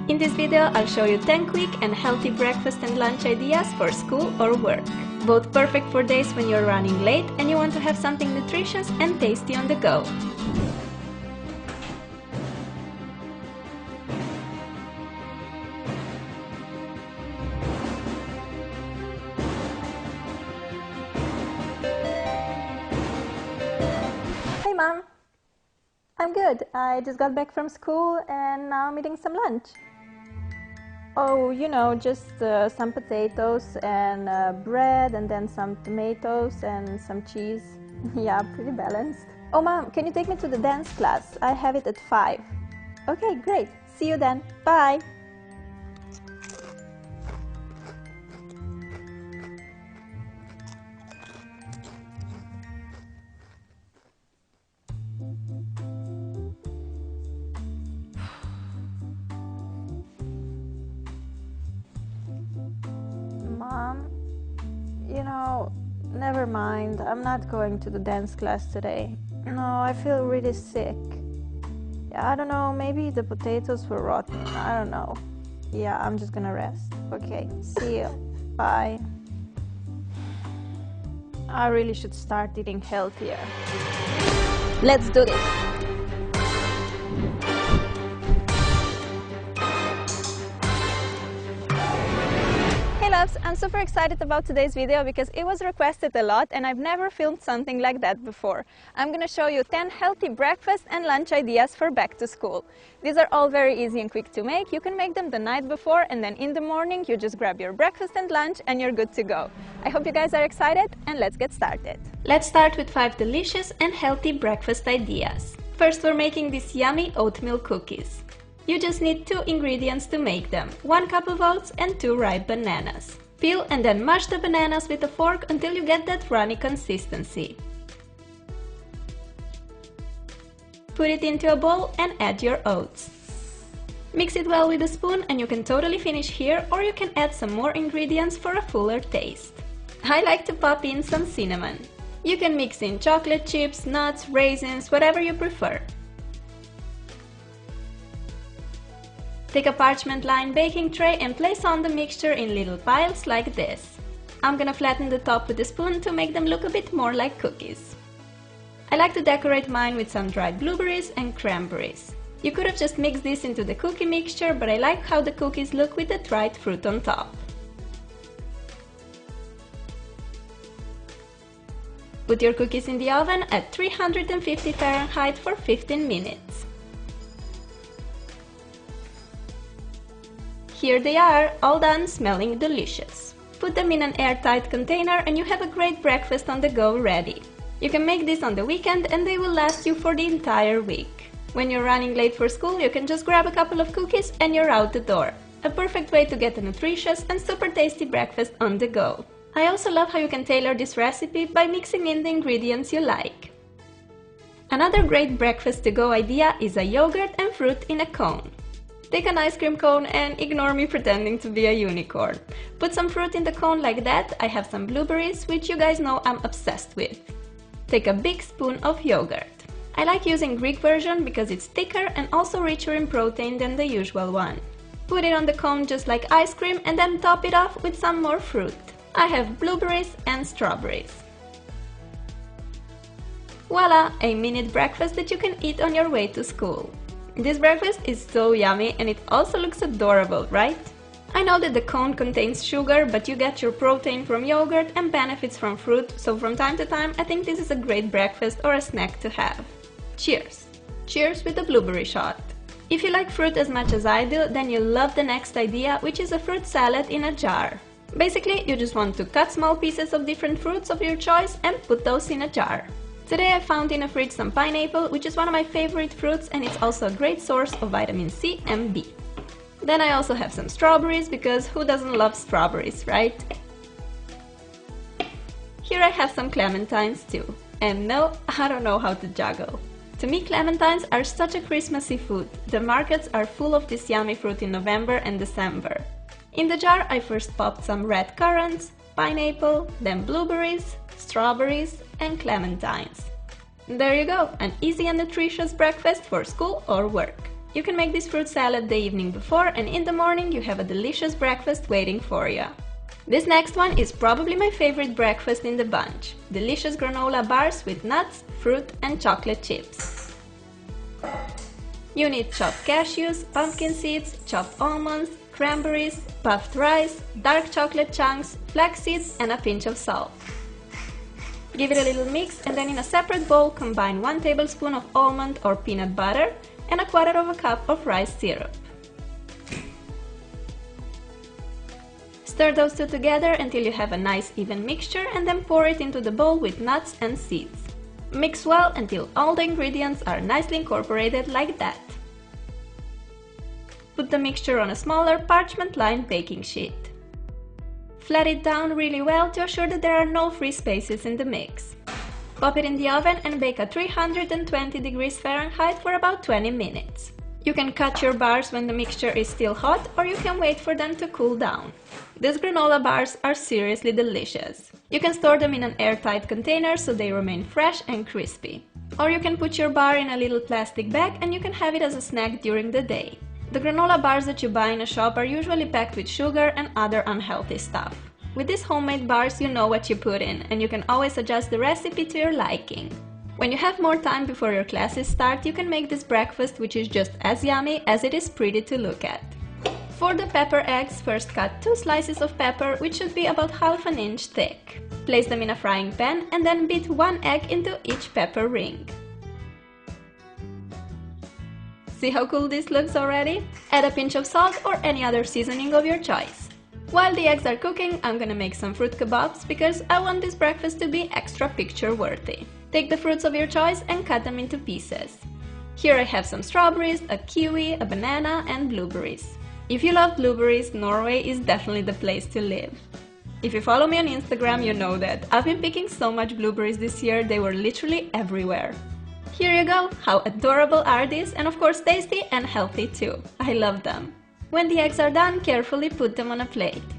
In this video, I'll show you 10 quick and healthy breakfast and lunch ideas for school or work. Both perfect for days when you're running late and you want to have something nutritious and tasty on the go. Hey Mom! I'm good. I just got back from school and now I'm eating some lunch. Oh, you know, just some potatoes and bread and then some tomatoes and some cheese. Yeah, pretty balanced. Oh Mom, can you take me to the dance class? I have it at 5. Okay, great. See you then. Bye! Mom, you know, never mind. I'm not going to the dance class today. No, I feel really sick. Yeah, I don't know, maybe the potatoes were rotten. I don't know. Yeah, I'm just gonna rest. Okay, see you. Bye. I really should start eating healthier. Let's do this. Hey loves, I'm super excited about today's video because it was requested a lot and I've never filmed something like that before. I'm gonna show you 10 healthy breakfast and lunch ideas for back to school. These are all very easy and quick to make. You can make them the night before and then in the morning you just grab your breakfast and lunch and you're good to go. I hope you guys are excited and let's get started. Let's start with 5 delicious and healthy breakfast ideas. First, we're making these yummy oatmeal cookies. You just need 2 ingredients to make them, 1 cup of oats and 2 ripe bananas. Peel and then mash the bananas with a fork until you get that runny consistency. Put it into a bowl and add your oats. Mix it well with a spoon and you can totally finish here, or you can add some more ingredients for a fuller taste. I like to pop in some cinnamon. You can mix in chocolate chips, nuts, raisins, whatever you prefer. Take a parchment-lined baking tray and place on the mixture in little piles like this. I'm gonna flatten the top with a spoon to make them look a bit more like cookies. I like to decorate mine with some dried blueberries and cranberries. You could have just mixed this into the cookie mixture, but I like how the cookies look with the dried fruit on top. Put your cookies in the oven at 350 Fahrenheit for 15 minutes. Here they are, all done, smelling delicious. Put them in an airtight container and you have a great breakfast on the go ready. You can make this on the weekend and they will last you for the entire week. When you're running late for school, you can just grab a couple of cookies and you're out the door. A perfect way to get a nutritious and super tasty breakfast on the go. I also love how you can tailor this recipe by mixing in the ingredients you like. Another great breakfast to go idea is a yogurt and fruit in a cone. Take an ice cream cone and ignore me pretending to be a unicorn. Put some fruit in the cone like that. I have some blueberries, which you guys know I'm obsessed with. Take a big spoon of yogurt. I like using Greek version because it's thicker and also richer in protein than the usual one. Put it on the cone just like ice cream and then top it off with some more fruit. I have blueberries and strawberries. Voila! A minute breakfast that you can eat on your way to school. This breakfast is so yummy and it also looks adorable, right? I know that the cone contains sugar, but you get your protein from yogurt and benefits from fruit, so from time to time I think this is a great breakfast or a snack to have. Cheers! Cheers with a blueberry shot! If you like fruit as much as I do, then you'll love the next idea, which is a fruit salad in a jar. Basically, you just want to cut small pieces of different fruits of your choice and put those in a jar. Today I found in a fridge some pineapple, which is one of my favorite fruits and it's also a great source of vitamin C and B. Then I also have some strawberries, because who doesn't love strawberries, right? Here I have some clementines too. And no, I don't know how to juggle. To me, clementines are such a Christmassy food. The markets are full of this yummy fruit in November and December. In the jar I first popped some red currants, pineapple, then blueberries, strawberries and clementines. There you go, an easy and nutritious breakfast for school or work. You can make this fruit salad the evening before, and in the morning you have a delicious breakfast waiting for you. This next one is probably my favorite breakfast in the bunch. Delicious granola bars with nuts, fruit and chocolate chips. You need chopped cashews, pumpkin seeds, chopped almonds, cranberries, puffed rice, dark chocolate chunks, flax seeds and a pinch of salt. Give it a little mix and then in a separate bowl combine 1 tablespoon of almond or peanut butter and a 1/4 cup of rice syrup. Stir those two together until you have a nice even mixture and then pour it into the bowl with nuts and seeds. Mix well until all the ingredients are nicely incorporated like that. Put the mixture on a smaller parchment-lined baking sheet. Flat it down really well to assure that there are no free spaces in the mix. Pop it in the oven and bake at 320 degrees Fahrenheit for about 20 minutes. You can cut your bars when the mixture is still hot or you can wait for them to cool down. These granola bars are seriously delicious. You can store them in an airtight container so they remain fresh and crispy. Or you can put your bar in a little plastic bag and you can have it as a snack during the day. The granola bars that you buy in a shop are usually packed with sugar and other unhealthy stuff. With these homemade bars you know what you put in and you can always adjust the recipe to your liking. When you have more time before your classes start, you can make this breakfast which is just as yummy as it is pretty to look at. For the pepper eggs, first cut 2 slices of pepper which should be about 1/2 inch thick. Place them in a frying pan and then beat 1 egg into each pepper ring. See how cool this looks already? Add a pinch of salt or any other seasoning of your choice. While the eggs are cooking, I'm gonna make some fruit kebabs because I want this breakfast to be extra picture worthy. Take the fruits of your choice and cut them into pieces. Here I have some strawberries, a kiwi, a banana and blueberries. If you love blueberries, Norway is definitely the place to live. If you follow me on Instagram, you know that I've been picking so much blueberries this year, they were literally everywhere. Here you go! How adorable are these? And of course tasty and healthy too. I love them. When the eggs are done, carefully put them on a plate.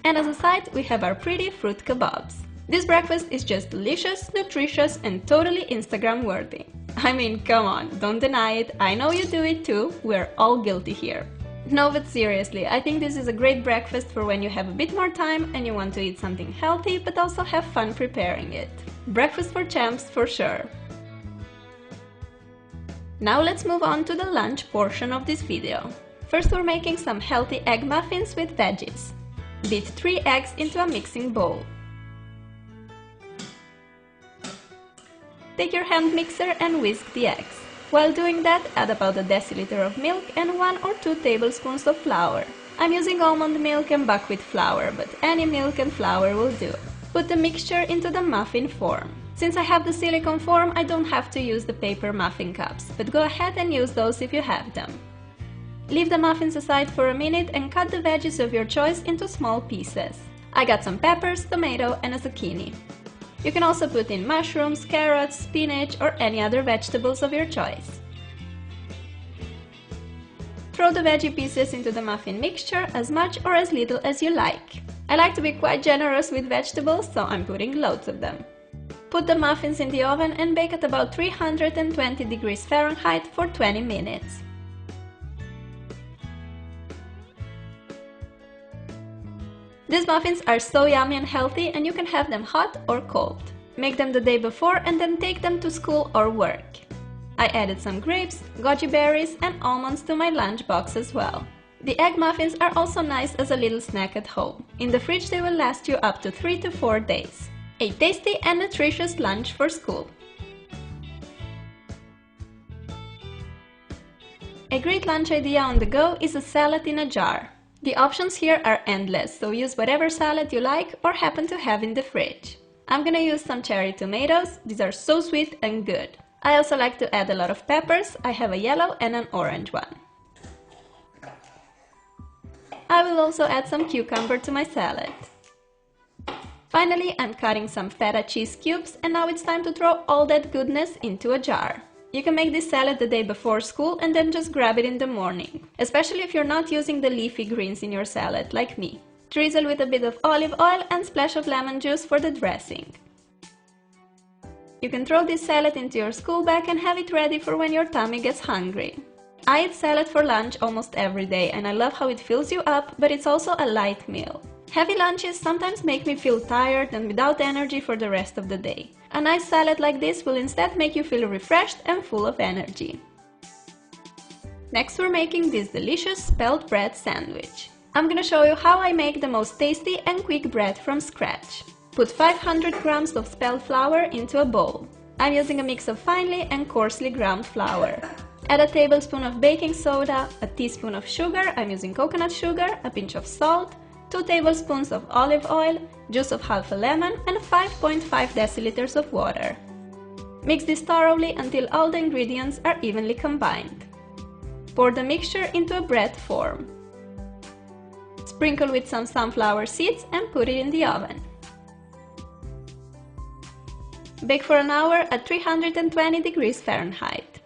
And as a side, we have our pretty fruit kebabs. This breakfast is just delicious, nutritious and totally Instagram worthy. I mean, come on, don't deny it, I know you do it too, we're all guilty here. No, but seriously, I think this is a great breakfast for when you have a bit more time and you want to eat something healthy but also have fun preparing it. Breakfast for champs for sure. Now let's move on to the lunch portion of this video. First we're making some healthy egg muffins with veggies. Beat 3 eggs into a mixing bowl. Take your hand mixer and whisk the eggs. While doing that, add about a deciliter of milk and 1 or 2 tablespoons of flour. I'm using almond milk and buckwheat flour, but any milk and flour will do. Put the mixture into the muffin form. Since I have the silicone form, I don't have to use the paper muffin cups, but go ahead and use those if you have them. Leave the muffins aside for a minute and cut the veggies of your choice into small pieces. I got some peppers, tomato and a zucchini. You can also put in mushrooms, carrots, spinach or any other vegetables of your choice. Throw the veggie pieces into the muffin mixture as much or as little as you like. I like to be quite generous with vegetables, so I'm putting loads of them. Put the muffins in the oven and bake at about 320 degrees Fahrenheit for 20 minutes. These muffins are so yummy and healthy and you can have them hot or cold. Make them the day before and then take them to school or work. I added some grapes, goji berries and almonds to my lunch box as well. The egg muffins are also nice as a little snack at home. In the fridge they will last you up to 3 to 4 days. A tasty and nutritious lunch for school. A great lunch idea on the go is a salad in a jar. The options here are endless, so use whatever salad you like or happen to have in the fridge. I'm gonna use some cherry tomatoes, these are so sweet and good. I also like to add a lot of peppers, I have a yellow and an orange one. I will also add some cucumber to my salad. Finally, I'm cutting some feta cheese cubes and now it's time to throw all that goodness into a jar. You can make this salad the day before school and then just grab it in the morning, especially if you're not using the leafy greens in your salad like me. Drizzle with a bit of olive oil and splash of lemon juice for the dressing. You can throw this salad into your school bag and have it ready for when your tummy gets hungry. I eat salad for lunch almost every day and I love how it fills you up, but it's also a light meal. Heavy lunches sometimes make me feel tired and without energy for the rest of the day. A nice salad like this will instead make you feel refreshed and full of energy. Next we're making this delicious spelt bread sandwich. I'm gonna show you how I make the most tasty and quick bread from scratch. Put 500 grams of spelt flour into a bowl. I'm using a mix of finely and coarsely ground flour. Add a tablespoon of baking soda, a teaspoon of sugar, I'm using coconut sugar, a pinch of salt, 2 tablespoons of olive oil, juice of half a lemon and 5.5 deciliters of water. Mix this thoroughly until all the ingredients are evenly combined. Pour the mixture into a bread form. Sprinkle with some sunflower seeds and put it in the oven. Bake for an hour at 320 degrees Fahrenheit.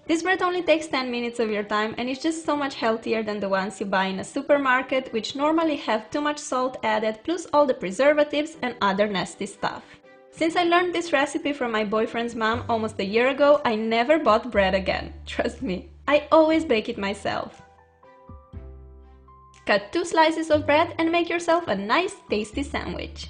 This bread only takes 10 minutes of your time and is just so much healthier than the ones you buy in a supermarket, which normally have too much salt added plus all the preservatives and other nasty stuff. Since I learned this recipe from my boyfriend's mom almost a year ago, I never bought bread again. Trust me, I always bake it myself. Cut 2 slices of bread and make yourself a nice tasty sandwich.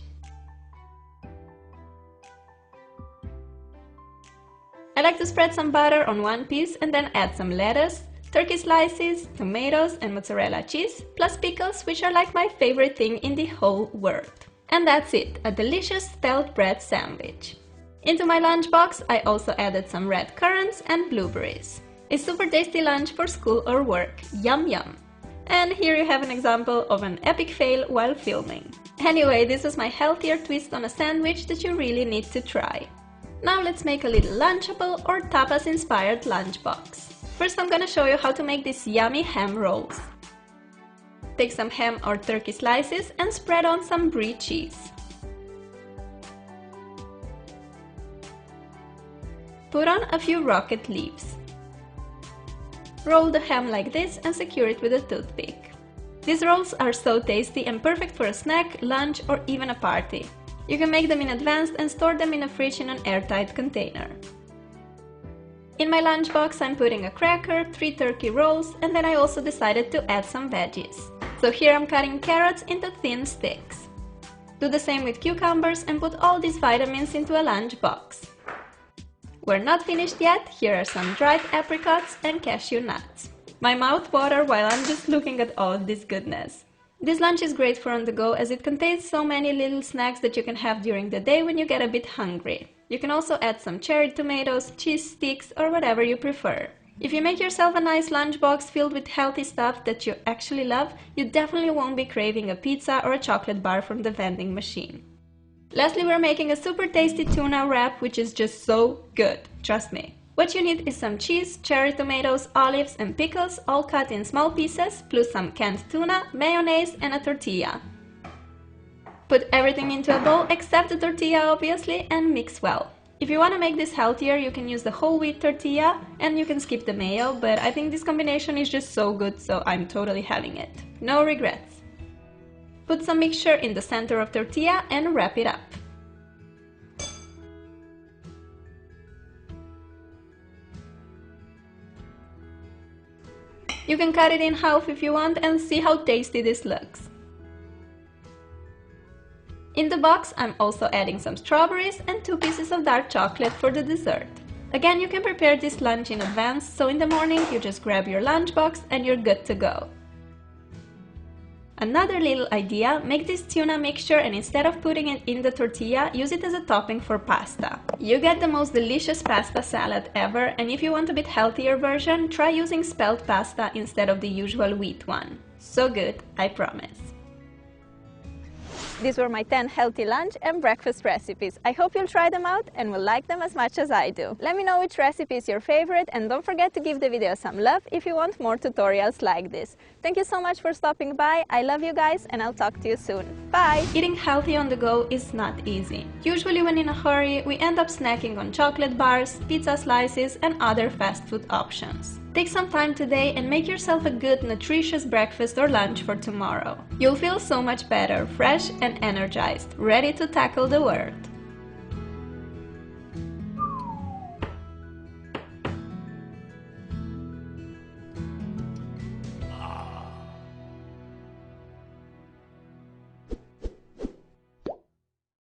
I like to spread some butter on one piece and then add some lettuce, turkey slices, tomatoes and mozzarella cheese, plus pickles, which are like my favorite thing in the whole world. And that's it, a delicious spelt bread sandwich. Into my lunchbox I also added some red currants and blueberries. A super tasty lunch for school or work, yum yum! And here you have an example of an epic fail while filming. Anyway, this was my healthier twist on a sandwich that you really need to try. Now let's make a little lunchable or tapas-inspired lunchbox. First I'm gonna show you how to make these yummy ham rolls. Take some ham or turkey slices and spread on some brie cheese. Put on a few rocket leaves. Roll the ham like this and secure it with a toothpick. These rolls are so tasty and perfect for a snack, lunch or even a party. You can make them in advance and store them in a fridge in an airtight container. In my lunchbox I'm putting a cracker, 3 turkey rolls, and then I also decided to add some veggies. So here I'm cutting carrots into thin sticks. Do the same with cucumbers and put all these vitamins into a lunchbox. We're not finished yet, here are some dried apricots and cashew nuts. My mouth waters while I'm just looking at all of this goodness. This lunch is great for on the go as it contains so many little snacks that you can have during the day when you get a bit hungry. You can also add some cherry tomatoes, cheese sticks or whatever you prefer. If you make yourself a nice lunchbox filled with healthy stuff that you actually love, you definitely won't be craving a pizza or a chocolate bar from the vending machine. Lastly, we're making a super tasty tuna wrap which is just so good, trust me. What you need is some cheese, cherry tomatoes, olives and pickles all cut in small pieces, plus some canned tuna, mayonnaise and a tortilla. Put everything into a bowl except the tortilla obviously and mix well. If you want to make this healthier you can use the whole wheat tortilla and you can skip the mayo, but I think this combination is just so good so I'm totally having it. No regrets. Put some mixture in the center of tortilla and wrap it up. You can cut it in half if you want and see how tasty this looks. In the box I'm also adding some strawberries and 2 pieces of dark chocolate for the dessert. Again, you can prepare this lunch in advance, so in the morning you just grab your lunchbox and you're good to go. Another little idea, make this tuna mixture and instead of putting it in the tortilla, use it as a topping for pasta. You get the most delicious pasta salad ever, and if you want a bit healthier version, try using spelt pasta instead of the usual wheat one. So good, I promise. These were my 10 healthy lunch and breakfast recipes. I hope you'll try them out and will like them as much as I do. Let me know which recipe is your favorite and don't forget to give the video some love if you want more tutorials like this. Thank you so much for stopping by. I love you guys and I'll talk to you soon. Bye! Eating healthy on the go is not easy. Usually when in a hurry, we end up snacking on chocolate bars, pizza slices and other fast food options. Take some time today and make yourself a good, nutritious breakfast or lunch for tomorrow. You'll feel so much better, fresh and energized, ready to tackle the world.